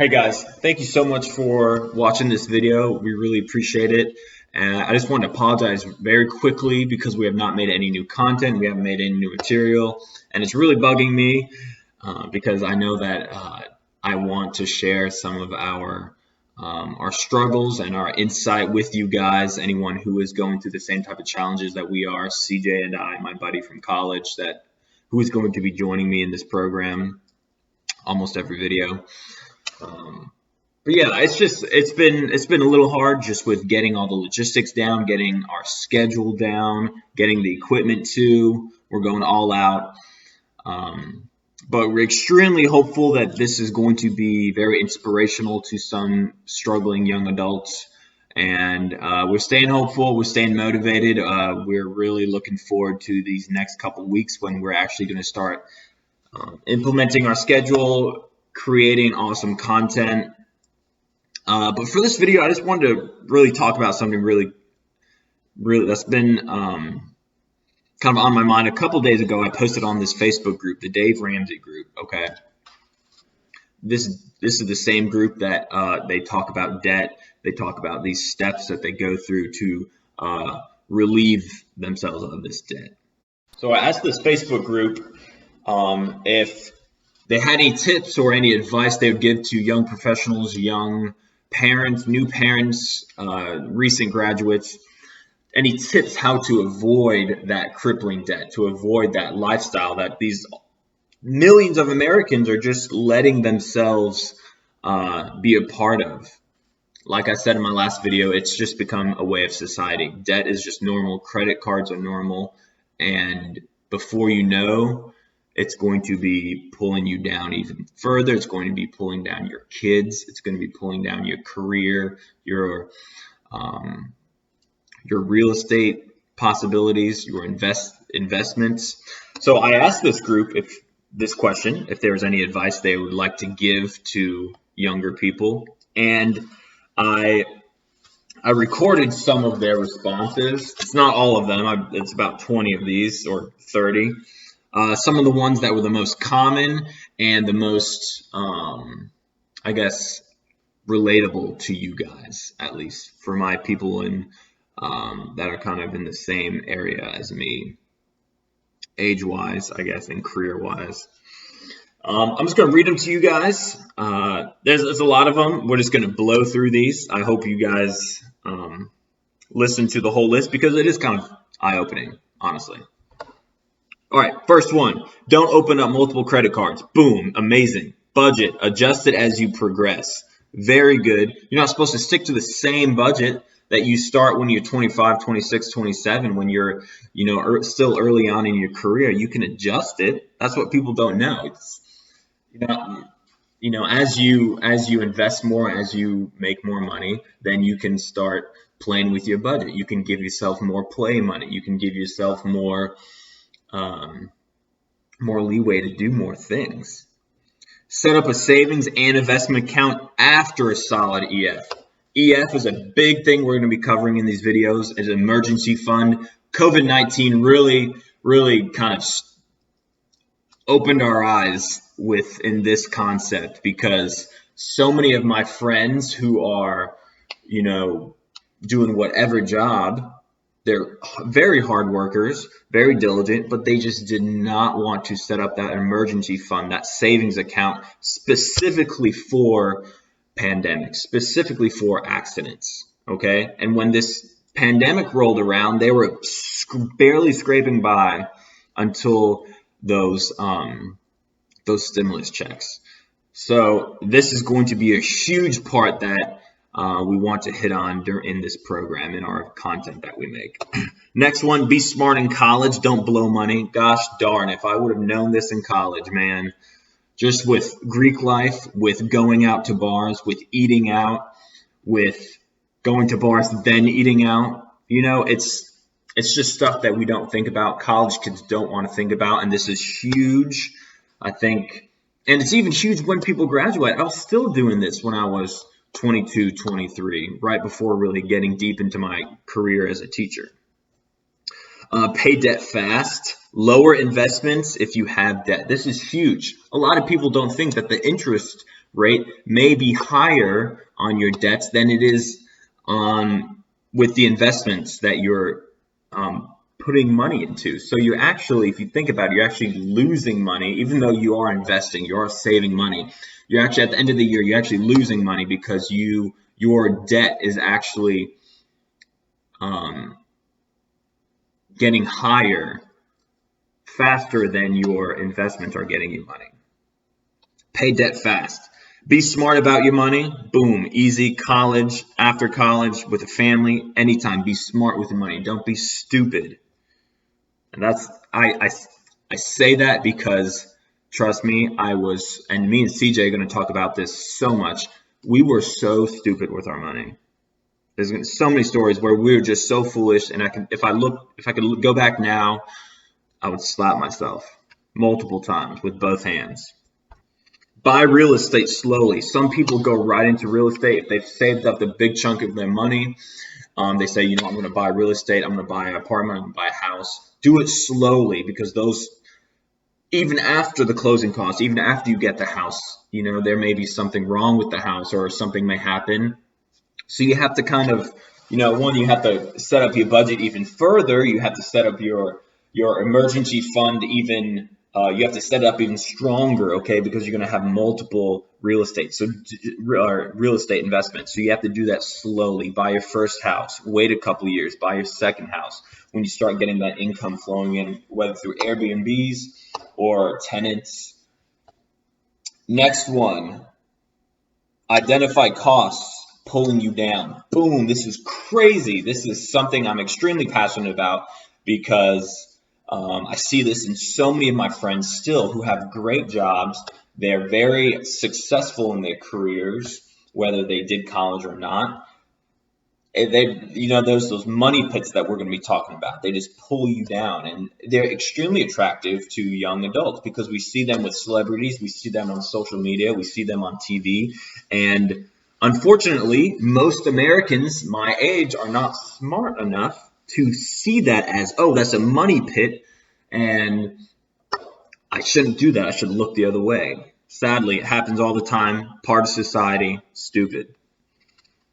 Hey guys, thank you so much for watching this video. We really appreciate it. I just want to apologize very quickly because we have not made any new content. We haven't made any new material, and it's really bugging me because I know that I want to share some of our struggles and our insight with you guys. Anyone who is going through the same type of challenges that we are, CJ and I, my buddy from college, who is going to be joining me in this program almost every video. But yeah, it's been a little hard just with getting all the logistics down, getting our schedule down, getting the equipment too. We're going all out. But we're extremely hopeful that this is going to be very inspirational to some struggling young adults. And we're staying hopeful. We're staying motivated. We're really looking forward to these next couple weeks when we're actually going to start implementing our schedule, creating awesome content. But for this video, I just wanted to really talk about something really that's been kind of on my mind. A couple days ago, I posted on this Facebook group, the Dave Ramsey group. Okay, this is the same group that they talk about debt. They talk about these steps that they go through to relieve themselves of this debt. So I asked this Facebook group if they had any tips or any advice they would give to young professionals, young parents, new parents, recent graduates, any tips how to avoid that crippling debt, to avoid that lifestyle that these millions of Americans are just letting themselves be a part of. Like I said in my last video, it's just become a way of society. Debt is just normal. Credit cards are normal. And before you know, it's going to be pulling you down even further. It's going to be pulling down your kids. It's going to be pulling down your career, your real estate possibilities, your investments. So I asked this group if there was any advice they would like to give to younger people, and I recorded some of their responses. It's not all of them. It's about 20 of these or 30. Some of the ones that were the most common and the most, I guess, relatable to you guys, at least for my people that are kind of in the same area as me, age-wise, I guess, and career-wise. I'm just going to read them to you guys. There's a lot of them. We're just going to blow through these. I hope you guys listen to the whole list because it is kind of eye-opening, honestly. All right, first one, don't open up multiple credit cards. Boom, amazing. Budget, adjust it as you progress. Very good. You're not supposed to stick to the same budget that you start when you're 25, 26, 27, when you're, still early on in your career. You can adjust it. That's what people don't know. It's, as you invest more, as you make more money, then you can start playing with your budget. You can give yourself more play money. You can give yourself more leeway to do more things. Set up a savings and investment account after a solid EF. EF is a big thing we're going to be covering in these videos as an emergency fund. COVID-19 really kind of opened our eyes in this concept because so many of my friends who are, doing whatever job, they're very hard workers, very diligent, but they just did not want to set up that emergency fund, that savings account specifically for pandemics, specifically for accidents, okay? And when this pandemic rolled around, they were barely scraping by until those stimulus checks. So this is going to be a huge part that we want to hit on in this program, in our content that we make. Next one, be smart in college. Don't blow money. Gosh darn, if I would have known this in college, man, just with Greek life, with going out to bars, with eating out, with going to bars, then eating out, it's just stuff that we don't think about. College kids don't want to think about, and this is huge, I think. And it's even huge when people graduate. I was still doing this when I was 22, 23, right before really getting deep into my career as a teacher. Pay debt fast. Lower investments if you have debt. This is huge. A lot of people don't think that the interest rate may be higher on your debts than it is on with the investments that you're putting money into. So you're actually, if you think about it, you're actually losing money, even though you are investing, you are saving money. You're actually, at the end of the year, you're actually losing money because your debt is actually getting higher faster than your investments are getting you money. Pay debt fast. Be smart about your money. Boom, easy. College, after college, with a family, anytime. Be smart with your money. Don't be stupid. And that's I say that because trust me, and me and CJ are going to talk about this so much. We were so stupid with our money. There's so many stories where we were just so foolish, and if I could go back now, I would slap myself multiple times with both hands. Buy real estate slowly. Some people go right into real estate. If they've saved up the big chunk of their money, they say, I'm going to buy real estate. I'm going to buy an apartment. I'm going to buy a house. Do it slowly, because those, even after the closing costs, even after you get the house, there may be something wrong with the house or something may happen. So you have to kind of, one, you have to set up your budget even further. You have to set up your emergency fund even. You have to set it up even stronger, okay? Because you're going to have multiple real estate investments. So you have to do that slowly. Buy your first house. Wait a couple of years. Buy your second house. When you start getting that income flowing in, whether through Airbnbs or tenants. Next one, identify costs pulling you down. Boom, this is crazy. This is something I'm extremely passionate about because I see this in so many of my friends still who have great jobs. They're very successful in their careers, whether they did college or not. There's those money pits that we're going to be talking about. They just pull you down, and they're extremely attractive to young adults because we see them with celebrities. We see them on social media. We see them on TV. And unfortunately, most Americans my age are not smart enough to see that as, oh, that's a money pit, and I shouldn't do that. I should look the other way. Sadly, it happens all the time. Part of society. Stupid.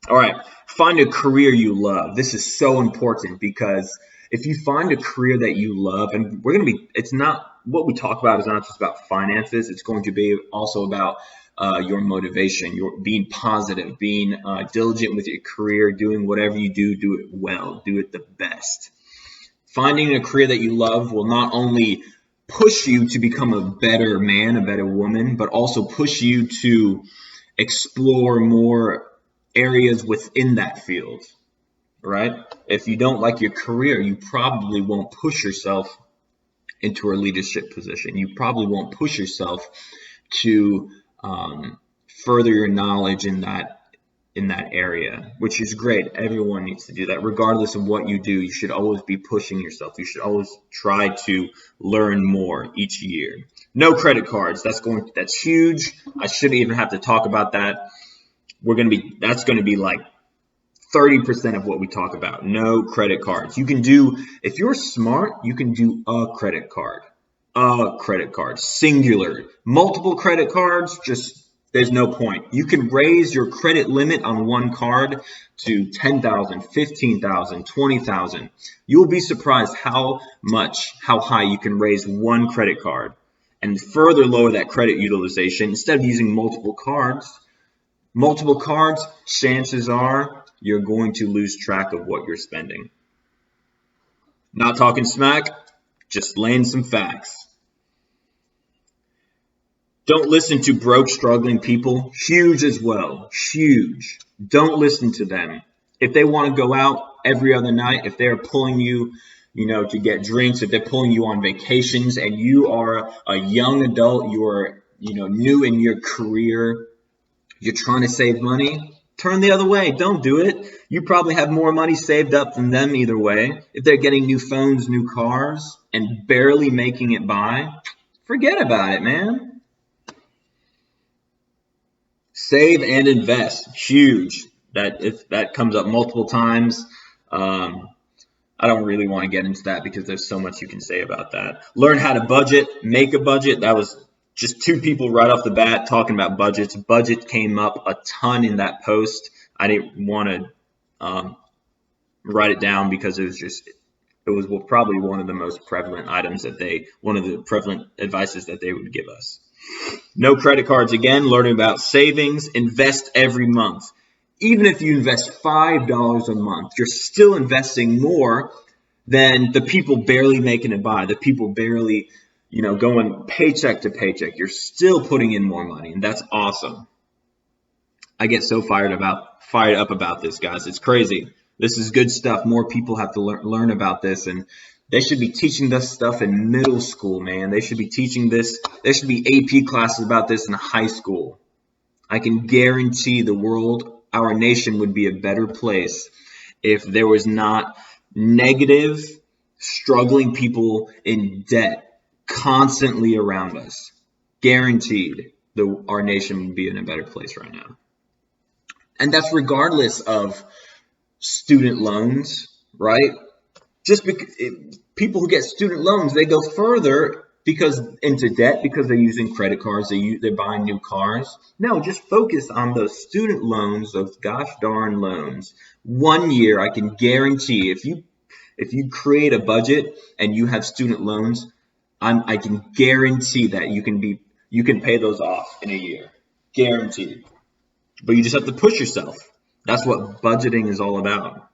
All right. Find a career you love. This is so important because if you find a career that you love, and it's not, what we talk about is not just about finances. It's going to be also about your motivation, your being positive, being diligent with your career, doing whatever you do it well, do it the best. Finding a career that you love will not only push you to become a better man, a better woman, but also push you to explore more areas within that field, right? If you don't like your career, you probably won't push yourself into a leadership position. You probably won't push yourself to further your knowledge in that area, which is great. Everyone needs to do that. Regardless of what you do, you should always be pushing yourself. You should always try to learn more each year. No credit cards. That's huge. I shouldn't even have to talk about that. That's going to be like 30% of what we talk about. No credit cards. If you're smart, you can do a credit card, singular. Multiple credit cards, there's no point. You can raise your credit limit on one card to $10,000, $15,000, $20,000. You'll be surprised how high you can raise one credit card and further lower that credit utilization. Instead of using multiple cards, chances are you're going to lose track of what you're spending. Not talking smack, just laying some facts. Don't listen to broke, struggling people. Huge as well. Huge. Don't listen to them. If they want to go out every other night, if they're pulling you, to get drinks, if they're pulling you on vacations and you are a young adult, you are, new in your career, you're trying to save money, turn the other way. Don't do it. You probably have more money saved up than them either way. If they're getting new phones, new cars, and barely making it by, forget about it, man. Save and invest. Huge. That comes up multiple times. I don't really want to get into that because there's so much you can say about that. Learn how to budget, make a budget. That was just two people right off the bat talking about budgets. Budget came up a ton in that post. I didn't want to write it down because it was probably one of the most prevalent items one of the prevalent advices that they would give us. No credit cards again, learning about savings, invest every month. Even if you invest $5 a month, you're still investing more than the people barely making it by, the people barely, going paycheck to paycheck. You're still putting in more money, and that's awesome. I get so fired up about this, guys. It's crazy. This is good stuff. More people have to learn about this, and they should be teaching this stuff in middle school, man. They should be teaching this. There should be AP classes about this in high school. I can guarantee our nation would be a better place if there was not negative, struggling people in debt constantly around us. Guaranteed, our nation would be in a better place right now. And that's regardless of student loans, right? Just because people who get student loans, they go further into debt because they're using credit cards, they're buying new cars. No, just focus on those student loans, those gosh darn loans. 1 year, I can guarantee, if you create a budget and you have student loans, I can guarantee that you can pay those off in a year, guaranteed. But you just have to push yourself. That's what budgeting is all about.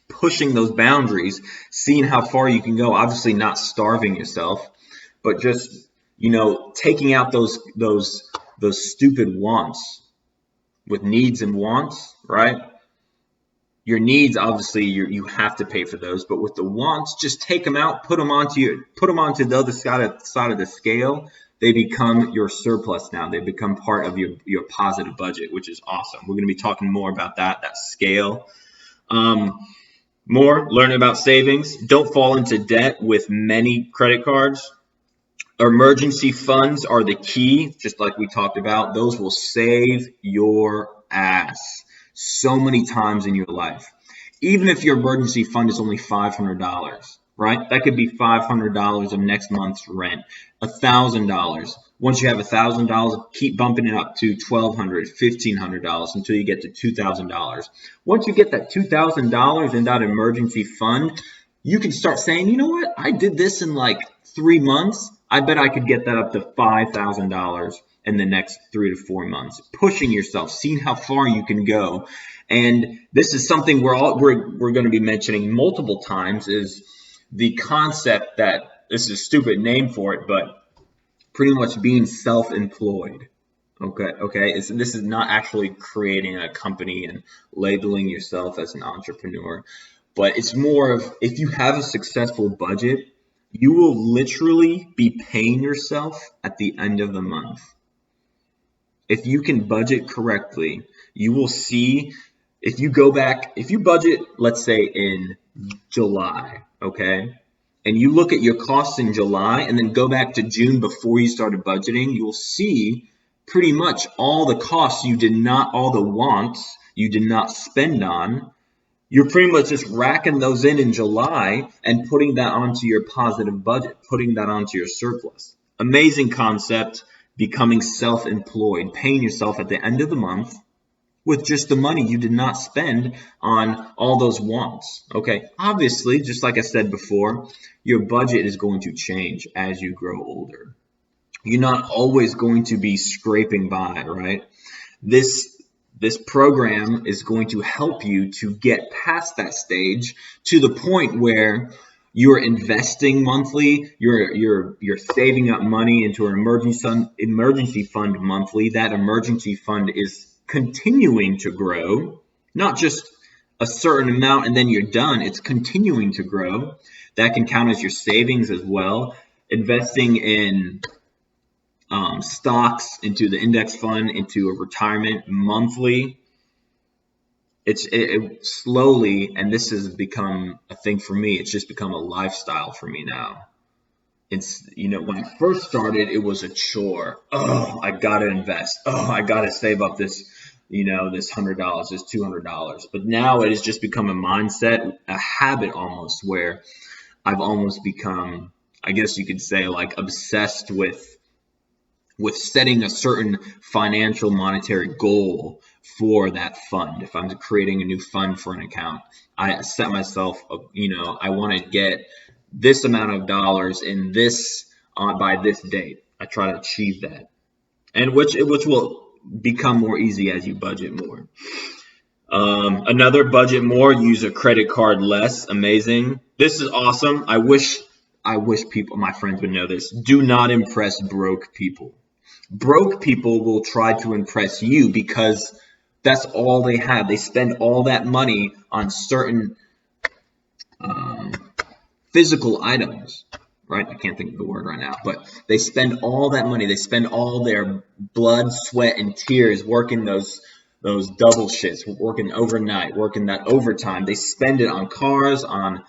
Pushing those boundaries, seeing how far you can go. Obviously not starving yourself, but just, taking out those stupid wants with needs and wants, right? Your needs, obviously, you have to pay for those, but with the wants, just take them out, put them onto the other side of the scale. They become your surplus now. They become part of your positive budget, which is awesome. We're going to be talking more about that scale. More learning about savings. Don't fall into debt with many credit cards. Emergency funds are the key, just like we talked about. Those will save your ass so many times in your life. Even if your emergency fund is only $500, right? That could be $500 of next month's rent, $1,000. Once you have $1,000, keep bumping it up to $1,200, $1,500 until you get to $2,000. Once you get that $2,000 in that emergency fund, you can start saying, you know what? I did this in like 3 months. I bet I could get that up to $5,000 in the next 3 to 4 months. Pushing yourself, seeing how far you can go. And this is something we're going to be mentioning multiple times, is the concept that, this is a stupid name for it, but pretty much being self-employed. Okay. This is not actually creating a company and labeling yourself as an entrepreneur, but it's more of, if you have a successful budget, you will literally be paying yourself at the end of the month. If you can budget correctly, you will see, if you budget, let's say in July, okay, and you look at your costs in July and then go back to June before you started budgeting, you'll see pretty much all the costs all the wants you did not spend on. You're pretty much just racking those in July and putting that onto your positive budget, putting that onto your surplus. Amazing concept, becoming self-employed, paying yourself at the end of the month with just the money you did not spend on all those wants. Okay, obviously, just like I said before, your budget is going to change as you grow older. You're not always going to be scraping by, right? This program is going to help you to get past that stage to the point where you're investing monthly, you're saving up money into an emergency fund monthly. That emergency fund is continuing to grow, not just a certain amount and then you're done. It's continuing to grow. That can count as your savings as well. Investing in stocks, into the index fund, into a retirement monthly. It slowly, and this has become a thing for me. It's just become a lifestyle for me now. It's, when I first started, it was a chore. Oh, I gotta invest. Oh, I gotta save up this, this $100, this $200. But now it has just become a mindset, a habit almost, where I've almost become, I guess you could say, like obsessed with with setting a certain financial monetary goal for that fund. If I'm creating a new fund for an account, I set myself, I want to get this amount of dollars in this by this date. I try to achieve that, and which will become more easy as you budget more. Another budget more, use a credit card less. Amazing. This is awesome. I wish people, my friends, would know this. Do not impress broke people. Broke people will try to impress you because that's all they have. They spend all that money on certain physical items, right? I can't think of the word right now, but they spend all that money. They spend all their blood, sweat, and tears working those double shifts, working overnight, working that overtime. They spend it on cars, on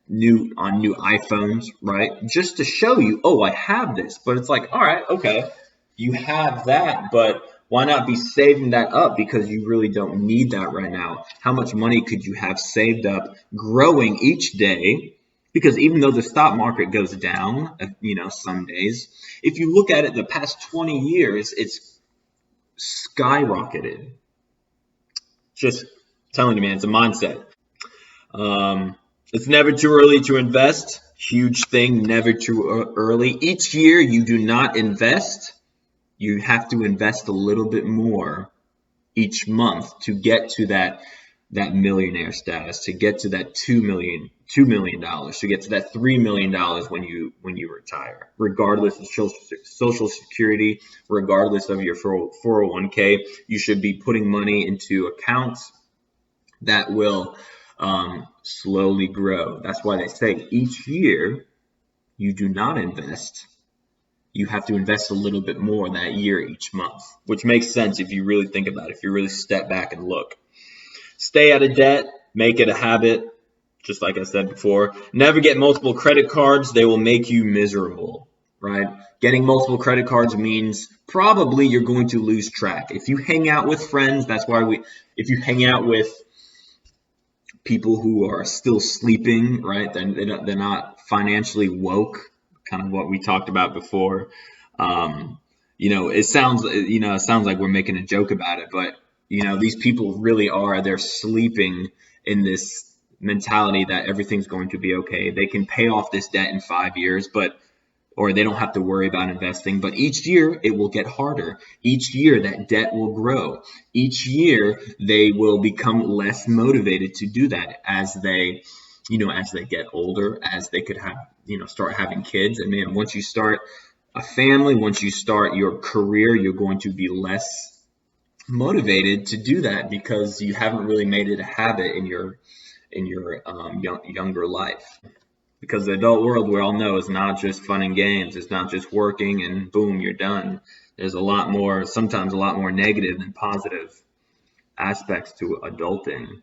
new iPhones, right? Just to show you, oh, I have this. But it's like, all right, okay, you have that, but why not be saving that up, because you really don't need that right now? How much money could you have saved up, growing each day? Because even though the stock market goes down, some days, if you look at it the past 20 years, it's skyrocketed. Just telling you, man, it's a mindset. It's never too early to invest. Huge thing, never too early. Each year you do not invest, you have to invest a little bit more each month to get to that millionaire status, to get to that $2 million, to get to that $3 million when you retire, regardless of Social Security, regardless of your 401k. You should be putting money into accounts that will slowly grow. That's why they say each year you do not invest. You have to invest a little bit more that year each month, which makes sense if you really think about it, if you really step back and look. Stay out of debt, make it a habit, just like I said before. Never get multiple credit cards. They will make you miserable, right? Getting multiple credit cards means probably you're going to lose track. If you hang out with friends, if you hang out with people who are still sleeping, right? They're not financially woke, kind of what we talked about before. It sounds like we're making a joke about it, but these people really are. They're sleeping in this mentality that everything's going to be okay. They can pay off this debt in 5 years, or they don't have to worry about investing. But each year it will get harder. Each year that debt will grow. Each year they will become less motivated to do that as they get older, as they could start having kids. And man, once you start a family, once you start your career, you're going to be less motivated to do that because you haven't really made it a habit in your younger life. Because the adult world, we all know, is not just fun and games. It's not just working and boom, you're done. There's sometimes a lot more negative than positive aspects to adulting.